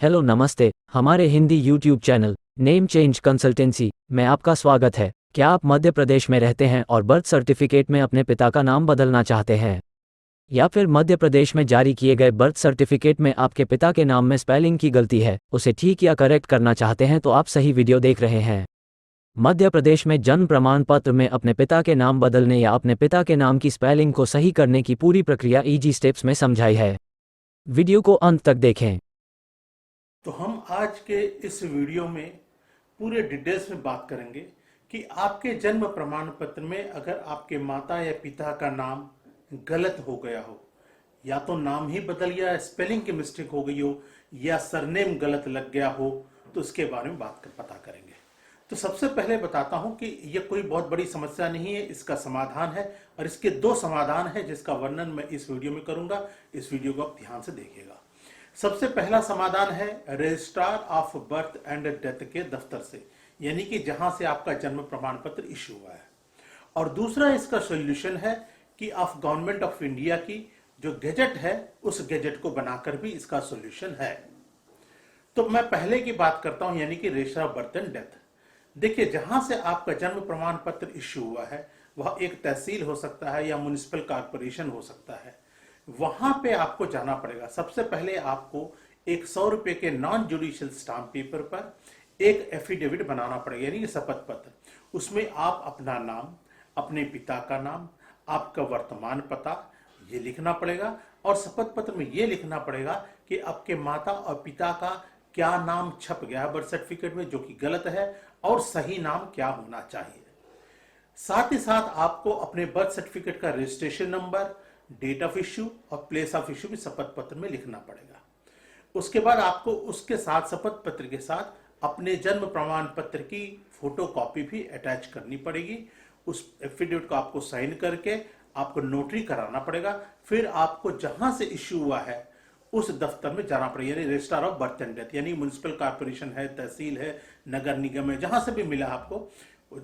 Hello नमस्ते, हमारे Hindi YouTube channel name change consultancy में आपका स्वागत है। क्या आप मध्य प्रदेश में रहते हैं और बर्थ सर्टिफिकेट में अपने पिता का नाम बदलना चाहते हैं? या फिर मध्य प्रदेश में जारी किए गए बर्थ सर्टिफिकेट में आपके पिता के नाम में स्पेलिंग की गलती है, उसे ठीक या करेक्ट करना चाहते हैं? तो आप सही वीडियो देख रहे हैं। मध्य प्रदेश में जन्म प्रमाण पत्र में अपने पिता के नाम बदलने या अपने पिता के नाम की स्पेलिंग को सही करने की पूरी प्रक्रिया इजी स्टेप्स में समझाई है। वीडियो को अंत तक देखें। तो हम आज के इस वीडियो में पूरे डिटेल्स में बात करेंगे कि आपके जन्म प्रमाण पत्र में अगर आपके माता या पिता का नाम गलत हो गया हो, या तो नाम ही बदल गया, स्पेलिंग की मिस्टेक हो गई हो, या सरनेम गलत लग गया हो, तो इसके बारे में पता करेंगे। तो सबसे पहले बताता हूं कि यह कोई बहुत बड़ी समस्या नहीं है, इसका समाधान है और इसके दो समाधान है जिसका वर्णन मैं इस वीडियो में करूंगा। इस वीडियो को आप ध्यान से देखिएगा। सबसे पहला समाधान है registrar of birth and death के दफ्तर से, यानी कि जहां से आपका जन्म प्रमाण पत्र इश्यू हुआ है। और दूसरा इसका सॉल्यूशन है कि ऑफ गवर्नमेंट ऑफ इंडिया की जो गैजेट है, उस गैजेट को बनाकर भी इसका सॉल्यूशन है। तो मैं पहले की बात करता हूं, यानी कि registrar of birth and death. देखिए, जहां से आपका जन्म प्रमाण पत्र इश्यू हुआ है वह एक तहसील हो सकता है या म्युनिसिपल कॉर्पोरेशन हो सकता है। वहां पे आपको जाना पड़ेगा। सबसे पहले आपको एक 100 रुपए के नॉन जुडिशियल स्टाम्प पेपर पर एक एफिडेविट बनाना पड़ेगा, यानी कि शपथ पत्र। उसमें आप अपना नाम, अपने पिता का नाम, आपका वर्तमान पता ये लिखना पड़ेगा और शपथ पत्र में ये लिखना पड़ेगा कि आपके माता और पिता का क्या नाम छप गया बर्थ सर्टिफिकेट में, जो कि गलत है, और सही नाम क्या होना चाहिए। साथ ही साथ आपको अपने बर्थ सर्टिफिकेट का registration number, date of issue और प्लेस ऑफ इश्यू भी शपथ पत्र में लिखना पड़ेगा। उसके बाद आपको उसके साथ शपथ पत्र के साथ अपने जन्म प्रमाण पत्र की फोटो कॉपी भी अटैच करनी पड़ेगी। उस एफिडेविट को आपको साइन करके आपको नोटरी कराना पड़ेगा। फिर आपको जहां से इश्यू हुआ है उस दफ्तर में जाना पड़ेगा, यानी registrar of birth and death, यानी म्युनिसिपल कॉर्पोरेशन है, तहसील है, नगर निगम है, जहां से भी मिला आपको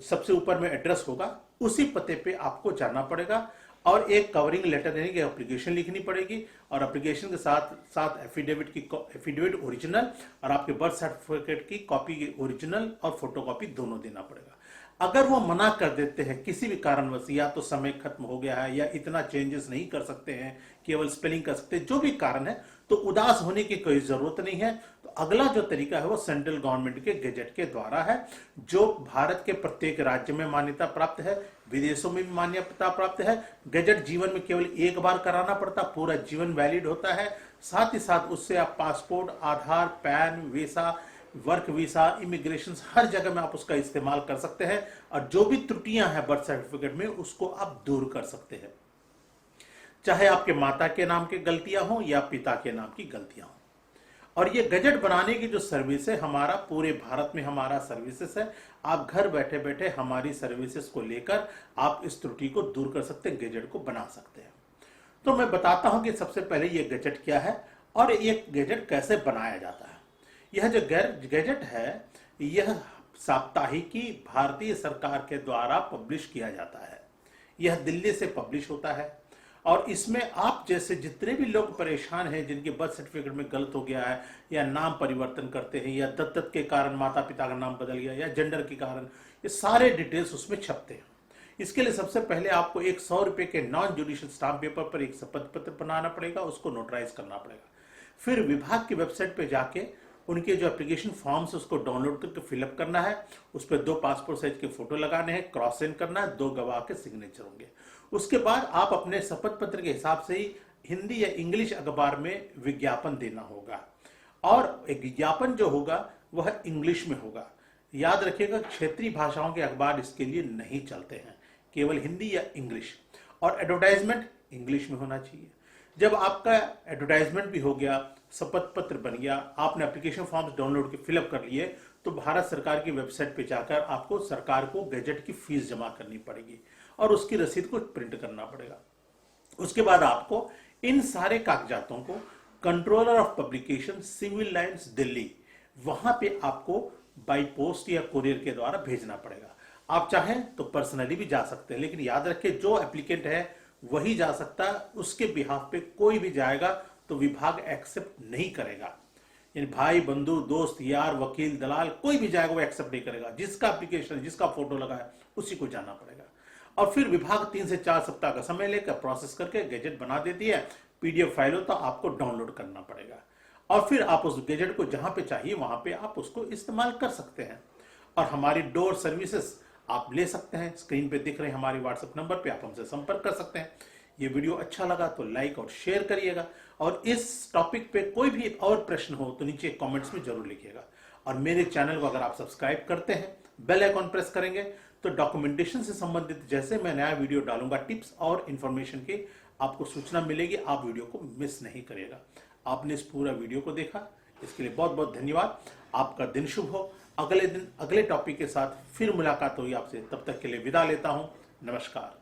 सबसे ऊपर में एड्रेस होगा, उसी पते पे आपको जाना पड़ेगा और एक कवरिंग लेटर यानी कि एप्लीकेशन लिखनी पड़ेगी। और एप्लीकेशन के साथ साथ एफिडेविट ओरिजिनल और आपके बर्थ सर्टिफिकेट की कॉपी ओरिजिनल और फोटोकॉपी दोनों देना पड़ेगा। अगर वो मना कर देते हैं किसी भी कारणवश, या तो समय खत्म हो गया है, या इतना चेंजेस नहीं कर सकते हैं, केवल स्पेलिंग कर सकते हैं, जो भी कारण है, तो उदास होने की कोई जरूरत नहीं है। तो अगला जो तरीका है वो सेंट्रल गवर्नमेंट के गैजेट के द्वारा है, जो भारत के प्रत्येक राज्य में मान्यता प्राप्त है, विदेशों में भी मान्यता प्राप्त है। गैजेट जीवन में केवल एक बार कराना पड़ता, पूरा जीवन वैलिड होता है। साथ ही साथ उससे आप passport, Aadhaar, PAN, visa, work visa, immigration, हर जगह में आप उसका इस्तेमाल कर सकते हैं और जो भी त्रुटियां हैं बर्थ सर्टिफिकेट में उसको आप दूर कर सकते हैं, चाहे आपके माता के नाम की गलतियां हो या पिता के नाम की गलतियां हो। और ये गैजेट बनाने की जो सर्विस है, हमारा पूरे भारत में हमारा सर्विसेज है। आप घर बैठे बैठे हमारी सर्विसेज को लेकर आप इस त्रुटि को दूर कर सकते हैं, गैजेट को बना सकते हैं। तो मैं बताता हूं कि सबसे पहले ये गैजेट क्या है और ये गैजेट कैसे बनाया जाता है। यह जो गैजेट है, यह साप्ताहिकी भारतीय सरकार के द्वारा पब्लिश किया जाता है। यह दिल्ली से पब्लिश होता है और इसमें आप जैसे जितने भी लोग परेशान हैं, जिनके बर्थ सर्टिफिकेट में गलत हो गया है, या नाम परिवर्तन करते हैं, या दत्तक के कारण माता पिता का नाम बदल गया, या जेंडर के कारण, ये सारे डिटेल्स उसमें छपते हैं। इसके लिए सबसे पहले आपको एक 100 रुपए के नॉन जुडिशियल स्टाम्प पेपर पर एक शपथ पत्र बनाना पड़ेगा, उसको नोटराइज करना पड़ेगा। फिर विभाग की वेबसाइट पे जाके उनके जो एप्लीकेशन फॉर्म्स उसको डाउनलोड करके फिलअप करना है। उस पर 2 पासपोर्ट साइज के फोटो लगाने हैं, क्रॉस सेंड करना है, 2 गवाह के सिग्नेचर होंगे। उसके बाद आप अपने शपथ पत्र के हिसाब से ही हिंदी या इंग्लिश अखबार में विज्ञापन देना होगा, और एक विज्ञापन जो होगा वह इंग्लिश में होगा। याद रखिएगा, क्षेत्रीय भाषाओं के अखबार इसके लिए नहीं चलते हैं, केवल हिंदी या इंग्लिश। और एडवर्टाइजमेंट इंग्लिश में होना चाहिए। जब आपका एडवर्टाइजमेंट भी हो गया, शपथ पत्र बन गया, आपने एप्लीकेशन फॉर्म्स डाउनलोड के फिलअप कर लिए, तो भारत सरकार की वेबसाइट पे जाकर आपको सरकार को गैजेट की फीस जमा करनी पड़ेगी और उसकी रसीद को प्रिंट करना पड़ेगा। उसके बाद आपको इन सारे कागजातों को controller of publication, civil lines, Delhi, वहां पे आपको बाई पोस्ट या कुरियर के द्वारा भेजना पड़ेगा। आप चाहें तो पर्सनली भी जा सकते हैं, लेकिन याद रखें जो एप्लीकेंट है वही जा सकता है, उसके बिहाफ पे कोई भी जाएगा तो विभाग एक्सेप्ट नहीं करेगा। यानी भाई, बंधु, दोस्त, यार, वकील, दलाल, कोई भी जाएगा वो एक्सेप्ट नहीं करेगा। जिसका एप्लीकेशन, जिसका फोटो लगा है उसी को जाना पड़ेगा। और फिर विभाग 3 से 4 सप्ताह का समय लेकर प्रोसेस करके गैजेट बना देती है। पीडीएफ फाइल हो तो आपको डाउनलोड करना पड़ेगा और फिर आप उस गैजेट को जहां पे चाहिए वहां पे आप उसको इस्तेमाल कर सकते हैं। और हमारी डोर सर्विसेज आप ले सकते हैं। स्क्रीन पे दिख रहे हैं हमारे व्हाट्सएप नंबर पे आप हमसे संपर्क कर सकते हैं। ये वीडियो अच्छा लगा तो लाइक और शेयर करिएगा और इस टॉपिक पे कोई भी और प्रश्न हो तो नीचे कमेंट्स में जरूर लिखिएगा। और मेरे चैनल को अगर आप सब्सक्राइब करते हैं, बेल आइकॉन प्रेस करेंगे तो डॉक्यूमेंटेशन से संबंधित जैसे मैं नया वीडियो डालूंगा, टिप्स और इंफॉर्मेशन की आपको सूचना मिलेगी। आप वीडियो को मिस नहीं करिएगा। आपने इस पूरा वीडियो को देखा, इसके लिए बहुत बहुत धन्यवाद। आपका दिन शुभ हो। अगले दिन अगले टॉपिक के साथ फिर मुलाकात होगी आपसे। तब तक के लिए विदा लेता हूं। नमस्कार।